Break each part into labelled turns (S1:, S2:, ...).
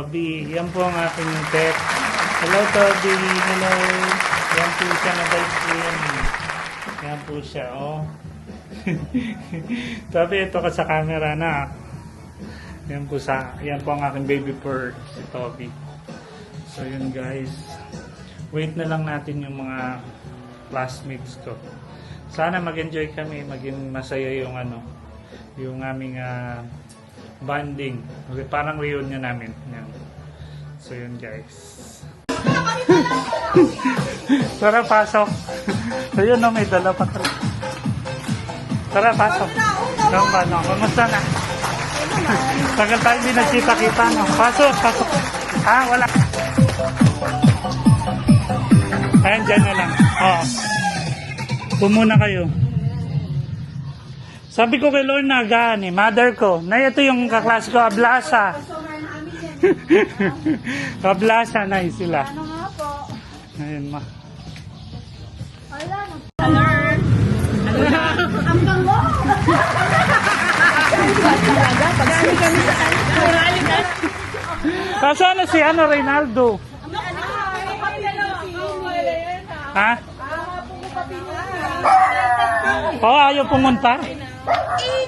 S1: Toby, yan po ang aking pet. Hello Toby, hello. Yan po siya na bike cream. Yan po siya, oh. Toby, ito ka sa camera na. Yan po ang aking baby fur, si Toby. So yun guys. Wait na lang natin yung mga classmates ko. Sana mag-enjoy kami, maging masaya yung yung aming bonding. Parang reunion namin. Yan. So yun guys. Tara, pasok. So yun, no, may dala pa talaga. Tara, pasok. Kamusta na? Tagal tayo hindi nagkita-kita, no? Pasok. Wala. Ayan, dyan na lang. Pumuna kayo. Sabi ko kay Lorna, mother ko, na ito yung kaklase ko, Ablasa. Ablasa na sila.
S2: Ano nga po?
S1: Ayun ma.
S2: Color. Ang bango. Pagkali kami sa
S1: Kasana si Reynaldo? Ha? Ayaw pumunta?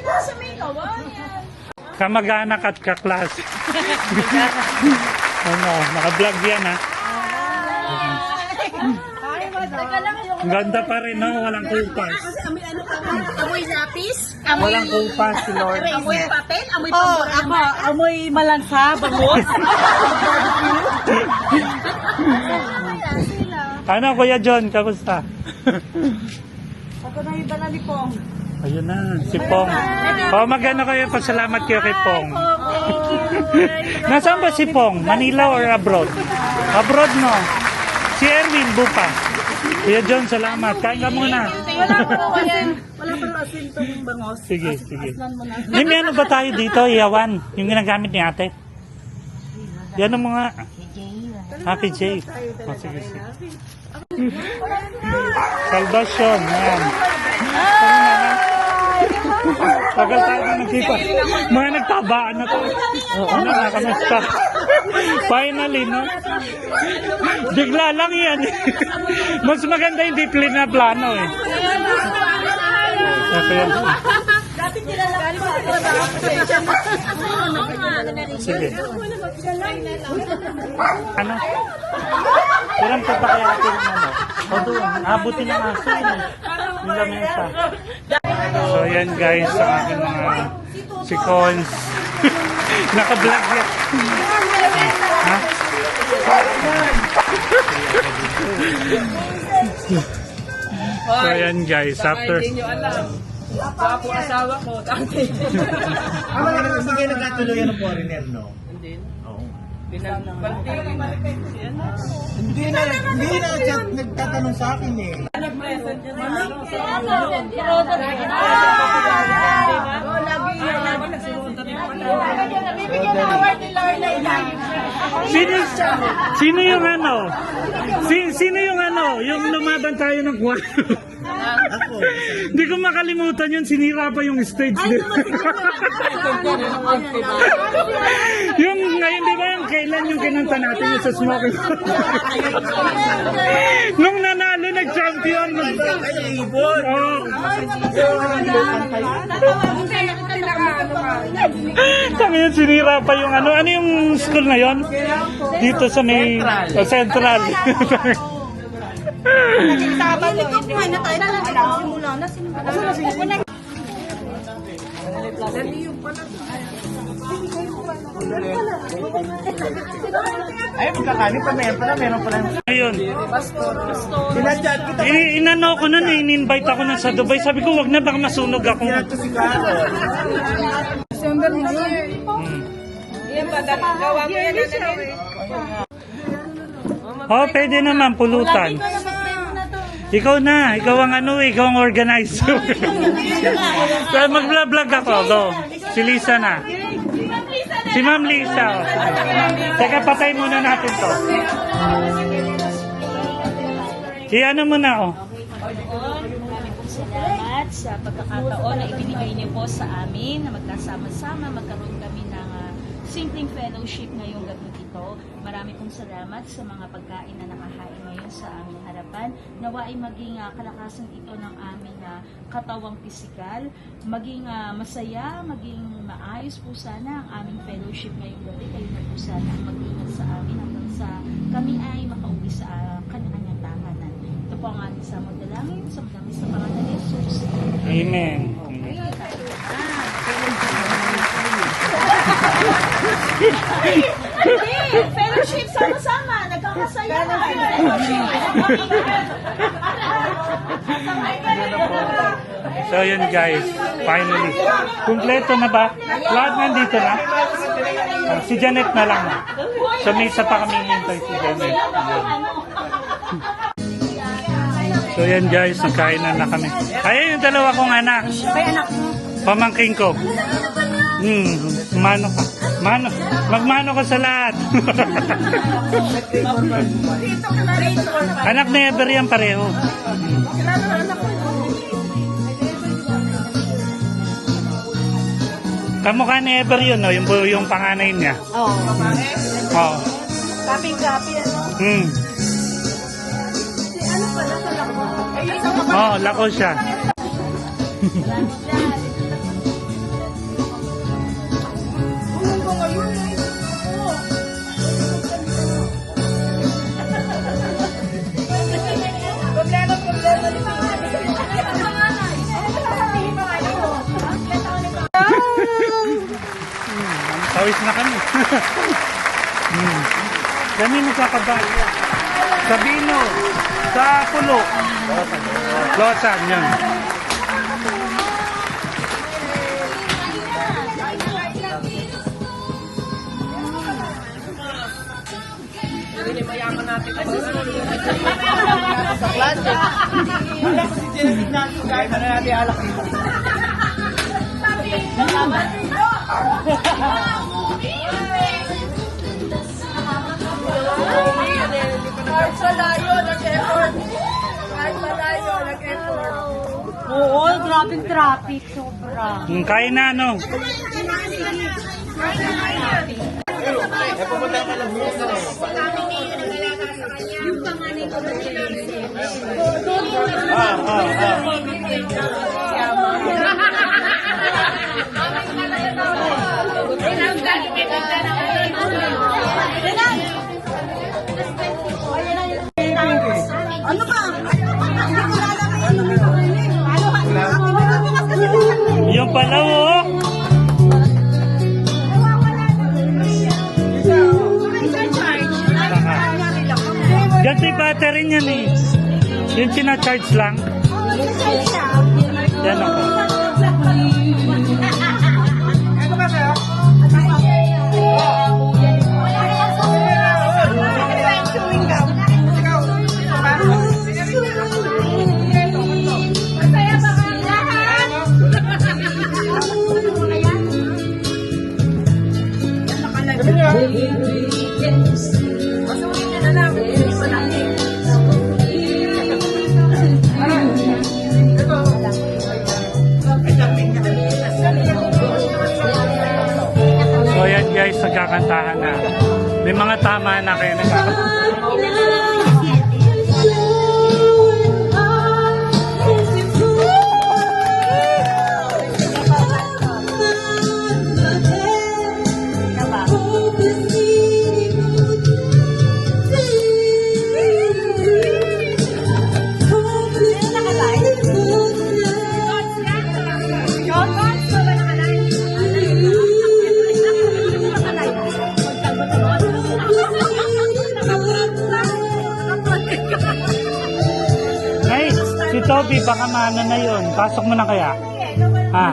S2: nasa may kawan.
S1: Kamag-anak at kaklase. Naka-vlog yan ha.
S2: Teka lang,
S1: Ang ganda pa rin, no? Walang kupas.
S2: amoy lapis?
S1: Walang kupas si Lord.
S2: Amoy papel? Amoy pambora?
S3: Amoy malansa, bangus.
S1: Ano, Kuya John, kamusta?
S3: Ako na yung dala ni Pong.
S1: Ayun na, si Pong. Magano kayo, pasalamat kayo kay Pong. Nasaan ba si Pong? Manila or abroad? Abroad, no? Si Erwin, bupa. Kuya John, salamat. Kain ka muna.
S3: Wala pa asin itong bangos.
S1: Sige. May ano ba tayo dito, Iyawan? Yung ginagamit ni ate? Yan ang mga... Happy J. Sige. Salvation, yan. Tagal tayo na nagkita. Mga nagtabaan na tayo. Kamusta? Finally, no? Bigla lang yan. Mas maganda yung di plano eh. Sige. Ano? Kailan pa pa kaya natin o doon, abutin ng aso yung lamesa. So yan guys, sa aking mga si Cons. Naka-vlog yan. Ha? So yan guys, after...
S3: Ako asawa ko, dati.
S4: Hindi kayo nagkatuloyan ng foreigner, no?
S3: Hindi.
S4: Oo.
S3: Hindi
S4: Hindi na chat nagtatanong sa akin eh.
S3: nag-present yun.
S1: Sino yung Sino yung yung lumaban tayo ng kwarto?
S4: Ako.
S1: Hindi ko makalimutan yun, sinira pa yung stage nila. Yung ngayon, di ba yung kailan yung kinanta natin yung sa Smoking? Nung nanalo, nag-champion. Kami yun, sinira pa yung ano yung school na yun? Dito sa may Central.
S2: Kumain na tayo. Simula na.
S4: Ay, magkakanin pa meron pa lang.
S1: Ayun.
S4: Sinadyan kita.
S1: Inano ko nun, in-invite ako nun sa Dubai. Sabi ko, wag na, baka masunog ako.
S4: Sinadyan ko si Carol.
S3: December na year. Yan ba, gawa mo yan
S1: Oh, pwede naman, pulutan. Ikaw ang organizer. Kaya mag-vlog ako, go. Si Lisa na. Si Ma'am Lisa. Oh. Teka, patay muna natin to. Iano mo na, oh.
S5: Salamat sa pagkakataon na ibinigay niyo po sa amin na magkasama-sama, magkaroon kami ng simpleng fellowship ngayong gabi. marami pong salamat sa mga pagkain na nakahain ngayon sa aming harapan. Nawa ay maging kalakasan ito ng aming katawang pisikal, maging masaya, maging maayos po sana ang aming fellowship ngayong gabi. Kayo na po sana ang mag-ingat sa amin hanggang sa kami ay makauwi sa kanya-kanyang tahanan. Ito po ang ating samang dalangin sa pangalan ni Jesus.
S1: Amen.
S2: Fellowship, sama-sama. Nagkakasaya.
S1: So yun guys, finally. Kumpleto na ba? Lahat nandito na? Si Janet na lang. So may isa pa kami hintay si Janet. So yan guys, nagkain na kami. Ayun yung dalawa kong anak. Pamangking ko. Mano ka. Magmano ka sa lahat. Anak ni Ever yan pareho. Kamukha ni Ever yun, no? Yung panganay niya.
S2: Oo.
S1: Oo.
S2: Kaping-kapi, ano? Ano pala sa lako?
S1: Oo, lako siya. Pawis na kami. Kami magkakabay. Sa Bino, sa Pulo. Losan, yan.
S4: Mayaman natin kasi sa plastic. Wala ko si Genesis na kahit ano natin alak dito.
S2: Kahit malayo, nag-effort. Kahit malayo, nag-effort. Oo, grabing traffic. Sobra.
S1: Kain na, no?
S4: Pupunta ka lang dito.
S2: Yung panganay ko na ano ba?
S1: Yung pala, oh. Ganti battery niyan eh. Yung sina-charge lang. Yan ako. So yan guys, nagkakantahan na. May mga tama na kayo nagkakantahan. Ay, si Toby, baka maano na yun. Pasok mo na kaya? Ha?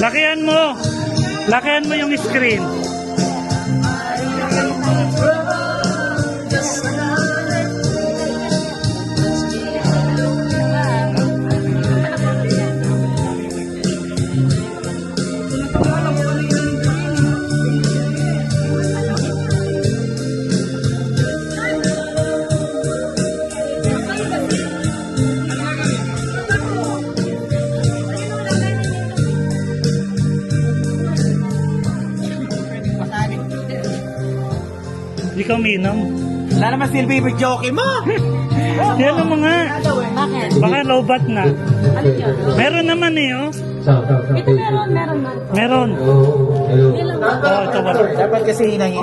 S1: Lakihan mo. Lakihan mo yung screen. Hindi ka uminom.
S4: Wala naman silbi yung joke mo.
S1: Yan ang mga.
S2: Bakit?
S1: Baka lowbat na.
S2: Ano yun?
S1: Meron naman eh, oh.
S2: Ito meron na.
S1: Meron. Oh, ito ba?
S4: Dapat kasi hinangin.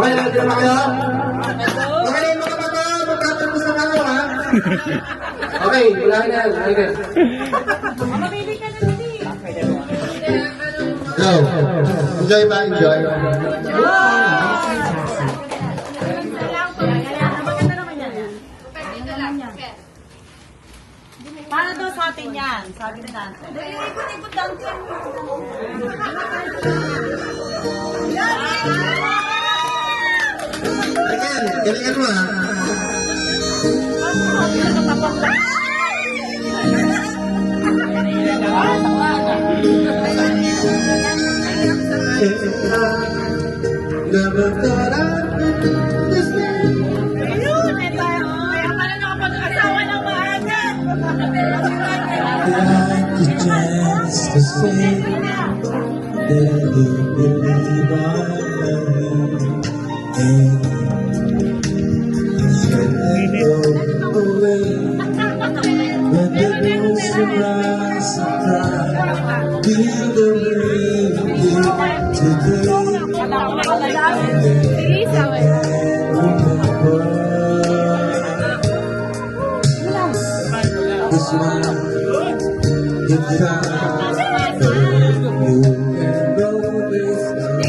S6: Okay, wala na. Okay.
S2: Mamili ka na din.
S6: Go. Enjoy ba? Enjoy.
S2: Maganda naman yan. Para daw sa atin yan, sabi ni Dante. Ikot-ikot Dante.
S6: Galingan mo ha. Never thought I'd be this way.
S2: Kaya pala nakapag-asawa ng maaga.
S6: Like the chance to say that you believe I love you. And go away when the ghosts arise and cry. Feel the rain today. This one, you found you can go with me.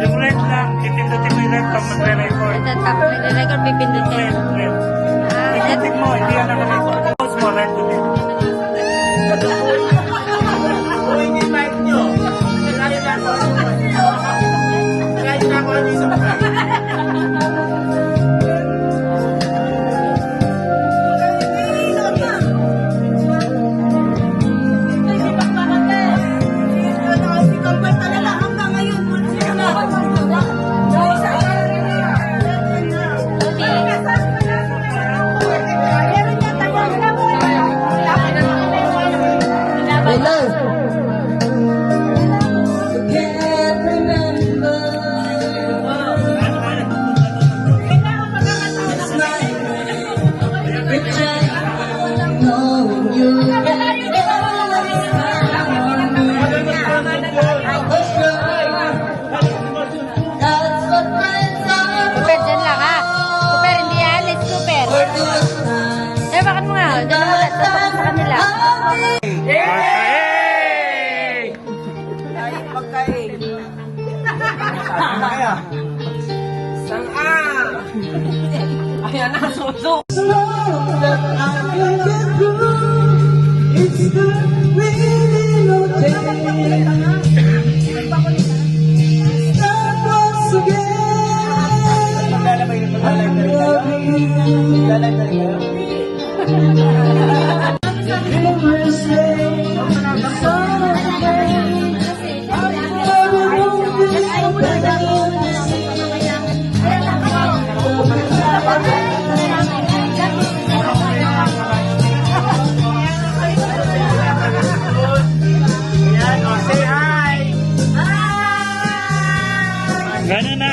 S1: Yung red lang. Pipindutin mo yung red pag magre-record.
S2: Record pipindutin.
S1: Red. Pipindutin mo. Hindi yan nag-record. Pause mo. Red ulit.
S4: Kung in-invite nyo, kaya na ako. Kaya na ako yung isa pa.
S2: Super, dyan lang ha. Super, hindi yan. Let's super. Eh, bakit mo nga? Dyan lang ulit. Tapos sa kanila.
S1: Hey!
S4: Pagkain. Ano kaya? Ayan na, suso. Maglalabay na maglalabay na kayo. Ayan, oh, say hi!
S1: Gano'n na.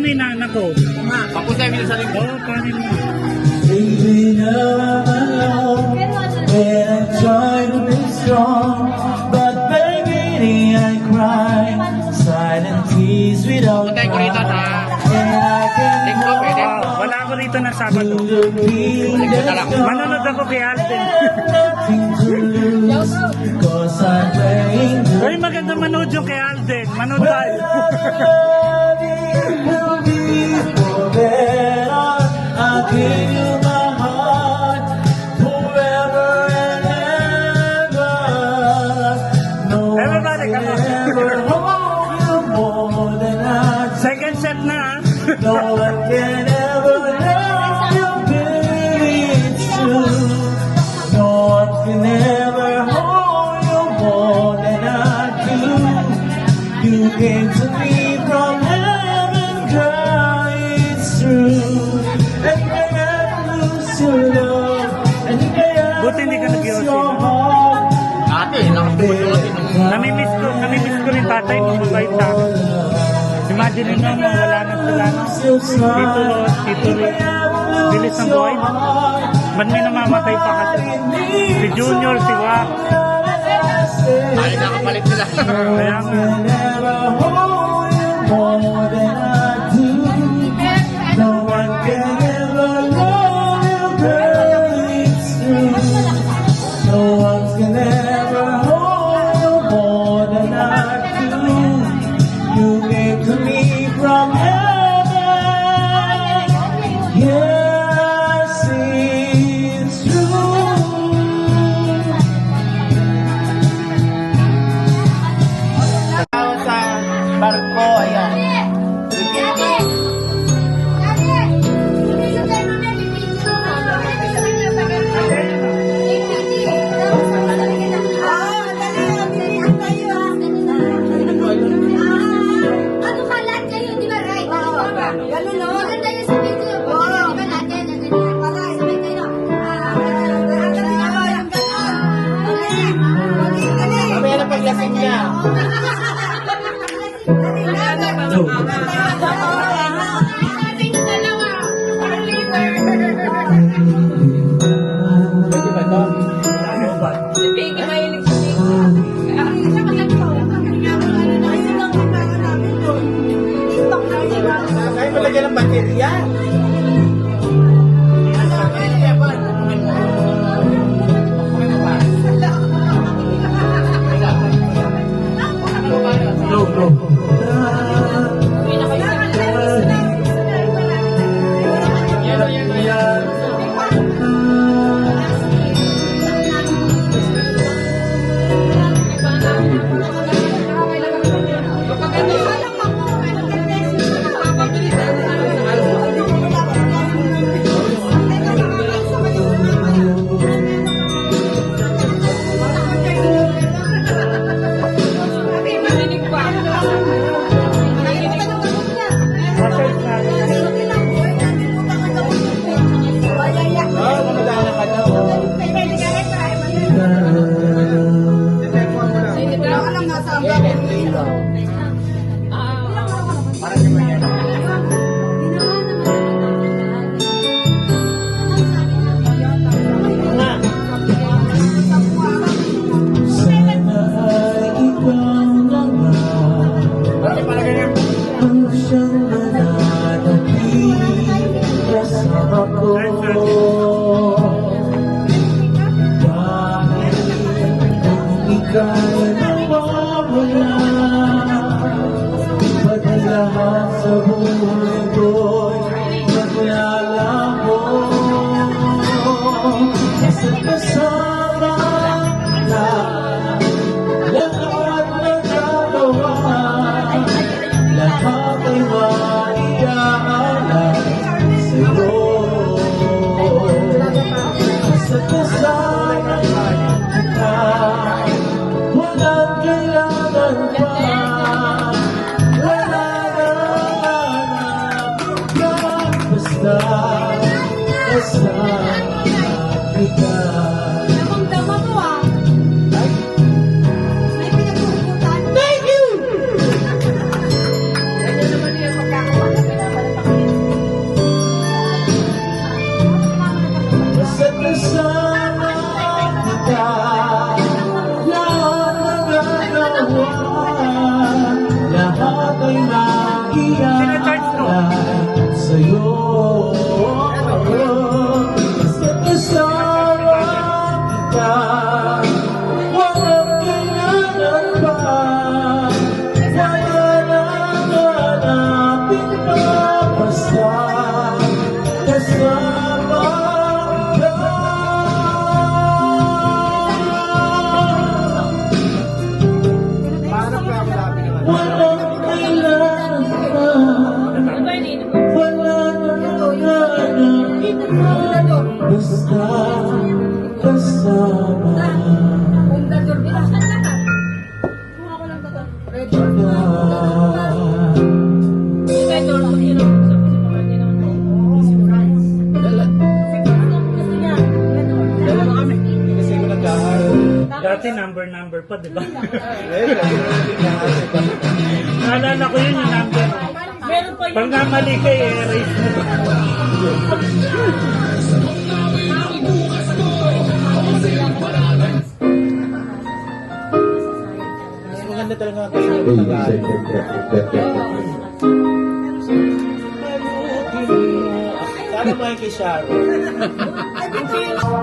S1: mo yung nana ko?
S4: Papunta yung sa linggo.
S1: Oo, paano mo?
S6: Baby, now I'm alone, and I'm trying to be strong, but baby, I cry silent tears without
S4: Puntay ko rito sa
S6: and I can
S4: linggo, pwede?
S1: Wala ako rito ng Sabado.
S6: do the feeling that's
S1: Manonood ako kay Alden.
S6: nothing to lose, 'cause I'm playing the
S1: Uy, maganda manood yung kay Alden. Manood tayo.
S6: will be forever. I'll give you my heart forever and ever. No one
S1: Everybody,
S6: can
S1: come on.
S6: ever hold you more than I do.
S1: Second set na, ah.
S6: No one can ever love you, baby, it's true. No one can ever hold you more than I do. You came to me from heaven, girl, it's true. And I never lose your love, and I
S1: Buti hindi ka
S6: never lose
S1: nag-iossi,
S6: your
S1: no?
S6: heart.
S4: Ate, nakapulot nung
S1: Namimiss ko rin tatay mo, mabait sa akin. Imagine nyo mo, wala na sila, no? Tito Ros, Tito Rick, bilis ng buhay, no? Ba't may namamatay pa kasi? Si Junior, si Wak.
S4: ay nakapalit sila.
S1: Kaya nga.
S6: Never hold you more than I do. No one can ever love you, girl, it's true. No one can ever hold you more than I do. You came to me from heaven. Yes, it's true.
S4: Sa barko, ayan.
S2: Ano ka lahat kayo, di ba right? Ganun no? Maganda yun sa video. Di ba lahat kayo na ganyan? Sabay kayo.
S4: Mamaya na paglasing niya. Pwede ba ito? Kaya malagyan ng baterya.
S6: Sana ay ikaw na nga ang siyang mananatili kasama ko. Dahil kung ika'y nawawala, pati lahat sa buhay ko'y maglalaho. Kasi kasama ka, lahat nagagawa, lahat ay maiaalay sa'yo. Kasi kasama ka, walang kailangan pa, wala na hanapin ka, basta kasama kita.
S2: Thank you!
S6: basta kasama
S3: Fundador, bilasan lahat. Kung ako lang tatang. Ready?
S6: ka.
S4: Dalawa kami. Kasi ko nag-aaral.
S1: Dati number pa, di ba? Naalala ko yun yung number. Pag namali ka, erase mo.
S4: Mas maganda talaga ang kayo ng nag-aaral. Sana mo kay Sharon.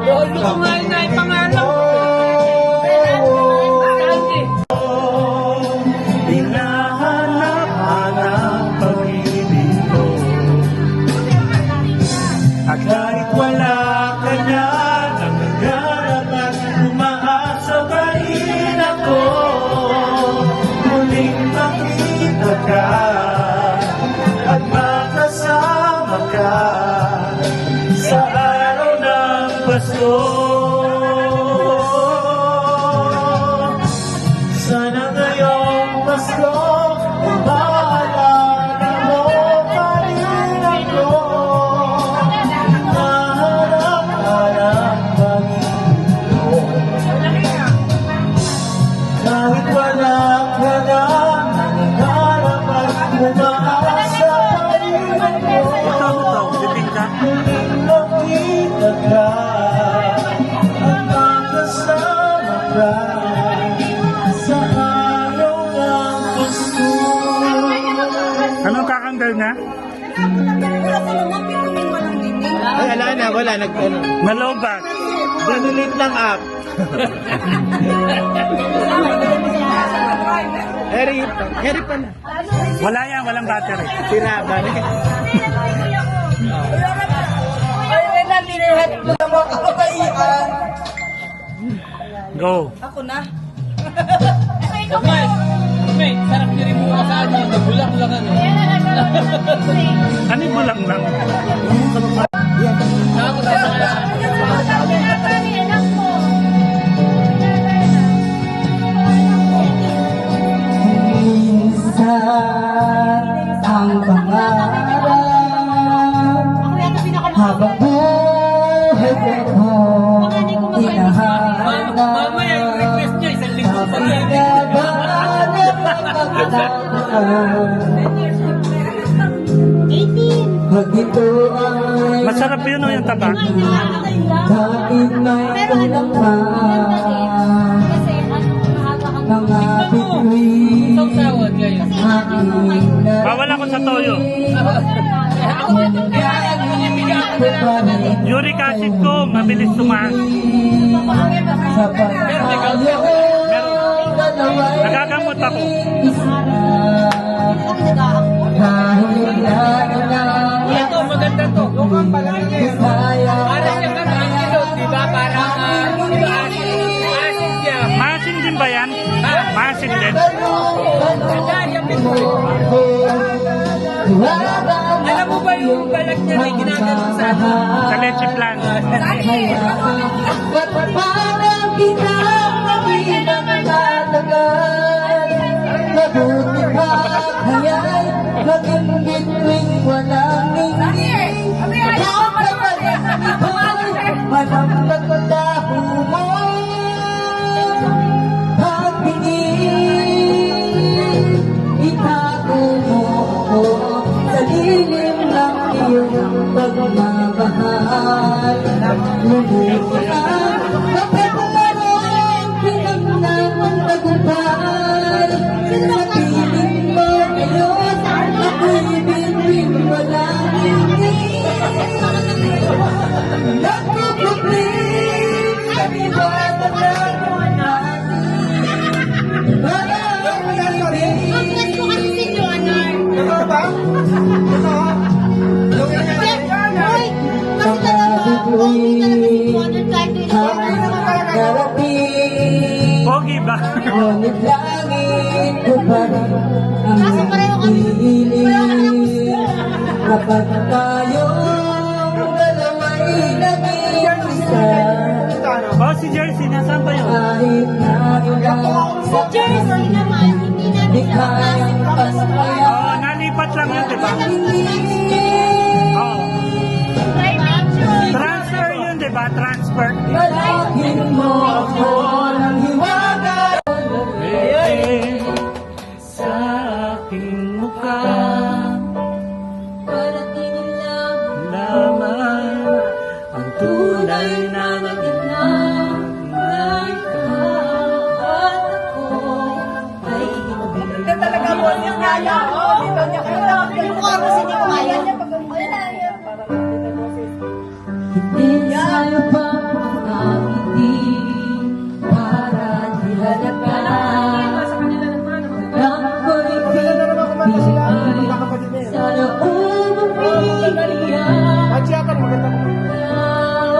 S3: Bolo ko nga na yung pangalan.
S6: Hinahanap-hanap pag-ibig ko. At kahit wala ka na, nagagarap at umaasa pa rin ako. Muling makita ka at makasama ka sa araw ng Pasko. Sana ngayong Pasko, maalala mo pa rin ako. Naharap-harap pag-ibig ko. Kahit wala ka na, nanagarap at umaasa pa rin ako. Muling makita ka at makasama ka sa araw ng Pasko.
S1: Anong kakanggal na?
S4: Ay, ala na, wala. Nag-ano.
S1: Malobat.
S4: Delete ng app. Harry pa na.
S1: Wala yan, walang battery.
S4: Sira ba?
S1: Go.
S3: Ako na.
S4: Sarap niya rin mo sa akin. Nagulang lang ano.
S1: Ano yung bulang lang?
S6: Minsan ang pangarap habang buhay ko hinahanap habang nagaganap ang pag ito ay
S1: Masarap yun o yung taba?
S6: kahit may kulang pa mga bituin aking
S1: Bawal ako sa toyo. Uric acid ko, mabilis tumaas.
S6: sa pagkayo
S1: Nagagamot ako.
S6: kahit na
S4: Ito, maganda to. Lukang pala niya.
S6: kaya
S4: Para siya ka antidote, di ba? Para acid niya.
S1: Maasin din ba yan? Maasin din.
S4: Alam mo ba yung balag niya na ginagano sa atin?
S1: Sa leche plan.
S6: parang kita maging nagtatagal mabuti pa hayay maging bituing walang ningning manamdag ang daho mo pagtingin itago mo ko sa lilim ng iyong pagmamahal lumutan kapit larong pinagnaman tagumpay sa piling mo ngayon ako'y bituing walang ningning nagpupupling sa diwata ng
S1: Pogi ba?
S6: ngunit langit ko pa rin ang hihiling kapag tayong dalawa'y
S1: si Jersey, nasaan ba yun?
S6: Kahit na ilang
S2: Sa Jersey naman, hindi na
S6: di kayang pagpapaya.
S1: Oo, nalipat lang yun, di ba? Oo.
S2: private job.
S1: Transfer yun, di ba? Transfer.
S6: Dalangin mo ako ng hiwaga.
S1: Sa aking mukha
S2: Paratingin lang
S1: lamang ang tunay na
S2: na ikaw at ako ay hindi.
S3: Ito talaga mo niya kaya. Dito niya kaya.
S2: Yung mukha mo si Nico kaya niya pag
S6: Hindi sa'yo pa makangiti para di halata.
S3: Sa kanila naman.
S6: Lang ko'y pinipili sa loob ng pilihan.
S4: Machiakan, maganda mo.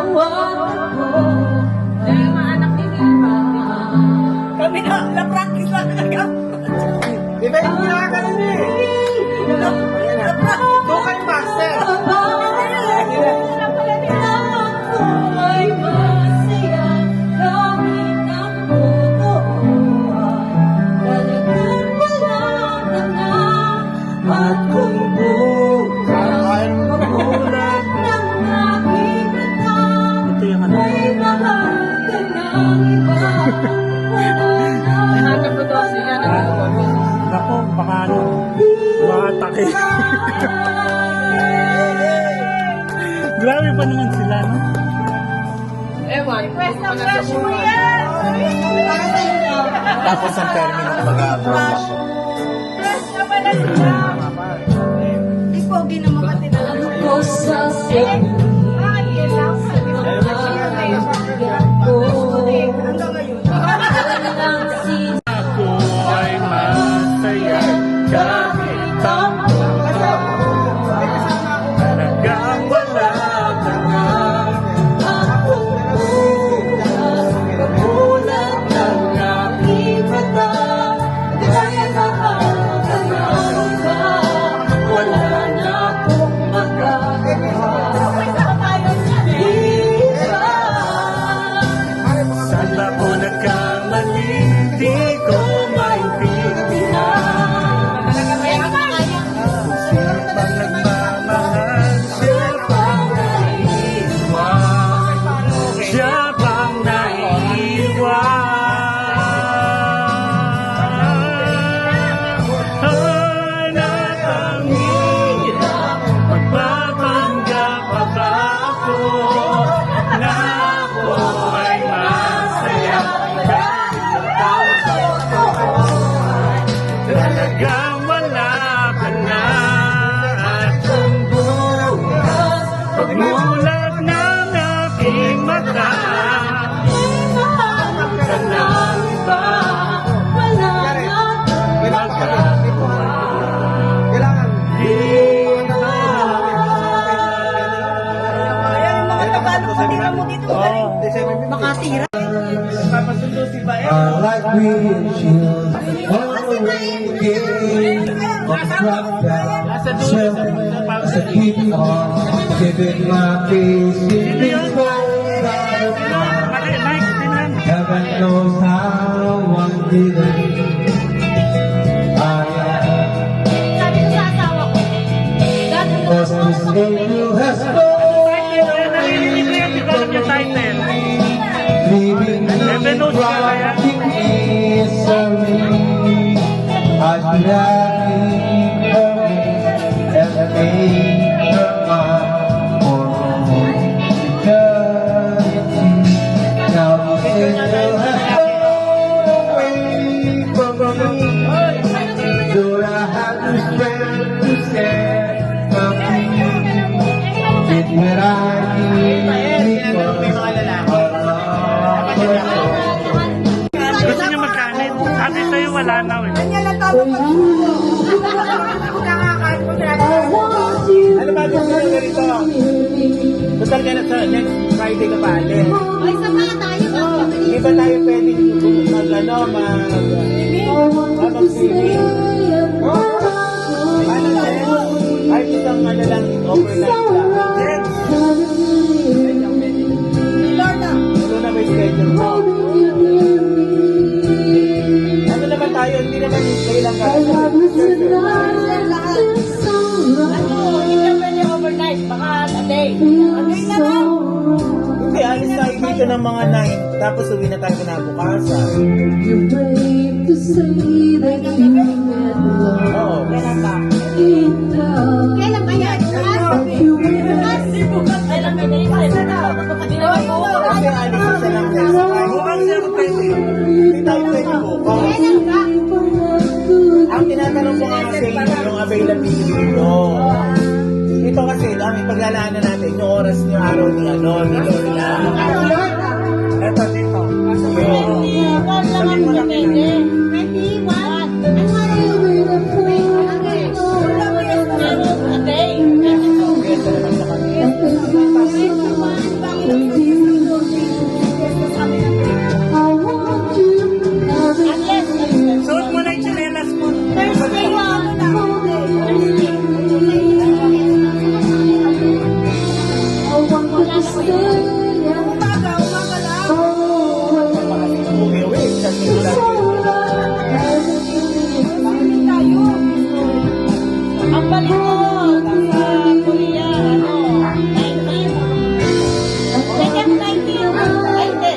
S6: Nawan ako
S3: Dahil mga anak ni Nilma. Kami na-practice lang kaya.
S4: Di ba yung ginagawa niya eh? Ito kay Master.
S6: ay masaya kahit ang totooan talagang wala ka na. At kung bukas magulat ng aking mata,
S1: Ito yung ano.
S6: may mahal ka ng iba. Wala na
S3: Hanap ko daw siya.
S1: Ako, baka ano, makatake. Grabe pa naman sila, no?
S3: Ewan. Press na press mo yan.
S4: Tapos ang termino ko mag-approach.
S3: Press na pala sila. Di pogi na makatinalan.
S6: ko sa
S3: Bakit yun lang? Hanggang ngayon.
S1: Ako ay masaya kahit ang talagang wala ka na.
S6: Kamulat ng aking mata, kaya mahal ka ng iba. Wala na akong magagawa.
S1: Saan ba ako nagkamali? Di ko maintindihan. Kung sino bang nagmamahal, siya bang naiiwan? Siya bang naiiwan? Ay, natangihirap, magpapanggap pa ba ako na ako ay masaya kahit ang talagang wala ka na. At kung bukas pagmulat ng aking mata, ka ng iba,
S6: Wala na
S1: magagawa.
S4: Kailangan.
S3: Ayan, yung mga Tagalog, patira mo dito.
S4: Makatira. Papasundo si Bayan.
S6: like we should always give so keep on giving my peace in this world.
S1: Mali, Mike, tingnan.
S6: Heaven knows how I'm feeling.
S2: Sabi ko sa asawa ko, dati ko
S6: Cause this angel has
S1: Narinig ko yan, di ko alam yung title.
S6: leaving me rocking misery. I'd gladly her and make her mine for all eternity. Now this angel has gone away from me. Do I have to spend to set my feet? Did what I need
S1: Gusto niyo magkanin? Sabi sa'yo wala na eh.
S3: Yan ang tawag pag kakakain mo sila.
S4: Ano ba gusto nyo ganito? Total ka na sa next Friday ka pa alis.
S2: ay sa mga tayo
S4: Di ba tayo pwedeng mag-swimming? Ay, isang ano lang, overnight lang.
S3: Lord na.
S4: Ano na may schedule? dito ng mga 9, tapos uwi na tayo kinabukasan.
S6: You're brave to say that you went lost.
S4: Oo.
S3: Kailan ba?
S6: In love.
S3: Kailan ba yan?
S6: You went
S3: Kailan ba yan?
S4: Kasi alis na siya ng next time.
S1: Bukas sir, pwede.
S4: Hindi tayo pwede bukas. Ang tinatanong ko nga sa inyo, yung availability nyo. Ito kasi, ang paglalaanan natin, yung oras niyo, araw ni Lorna.
S1: Eto dito.
S4: Sabihin mo na kailangan. Ito naman sa kanila.
S1: Suot mo na yung chinelas mo.
S4: Uwi, kasi
S5: Ang balik mo sa Korea, 19. Second 19. Ay, hindi.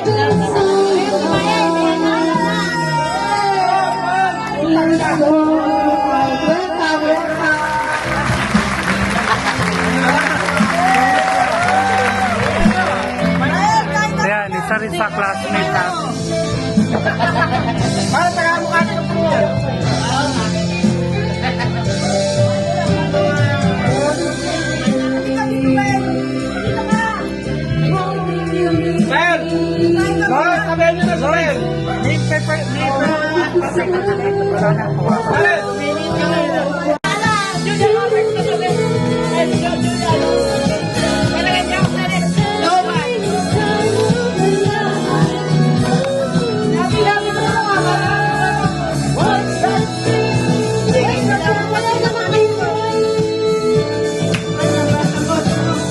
S1: Ayan, isa rin sa classmate natin.
S4: para taga-mukha nyo po. Sir! Sir, sabihin nyo na, sir!
S1: May pepper, may wala na po.
S4: Sir!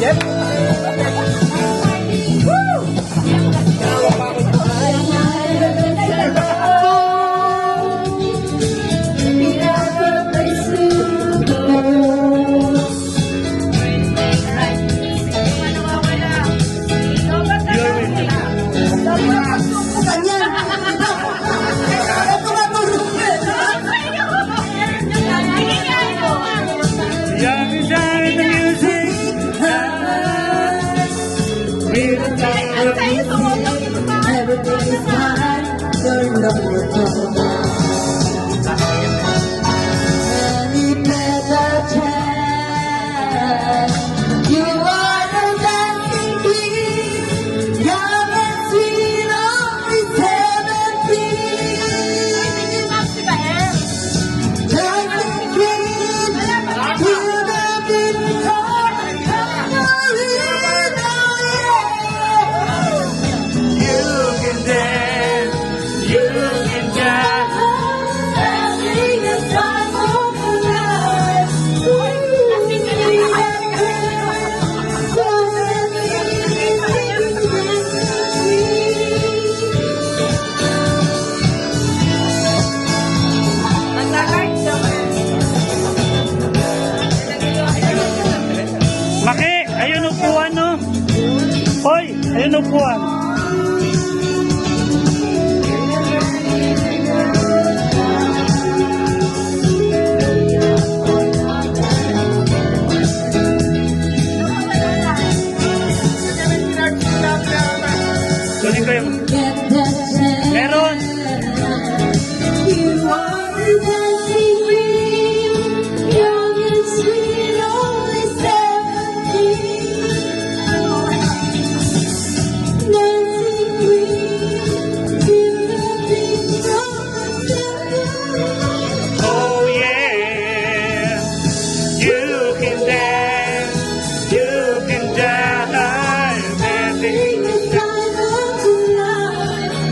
S4: Yep.
S1: Young is out in the music. We're the type of
S6: Everything is fine. You're number one. Any better chance? You are the dancing queen, young and sweet, only 17. Dancing queen, to the beat of the tambourine, oh yeah.
S1: you can dance, you can dance.
S6: Dancing the time of life.
S1: Maki, ayun upuan no. Hoy, ayun upuan. Kunin ko yung...
S6: Get that chance.
S1: Meron.
S6: You are the dancing queen, young and sweet, only 17. Dancing queen, feel the beat of the tambourine.
S1: Oh yeah, you can dance, you can dance.
S6: Dancing the time of life.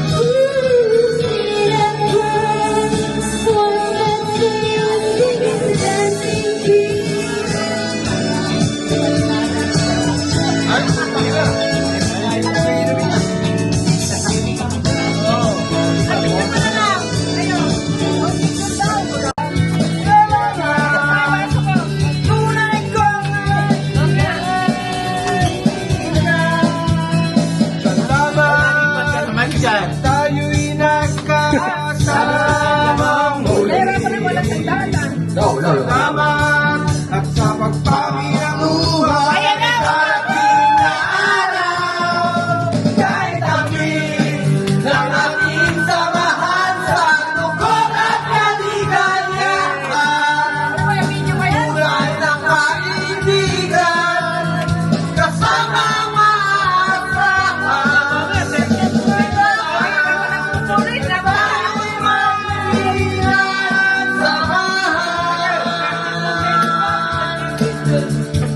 S6: good.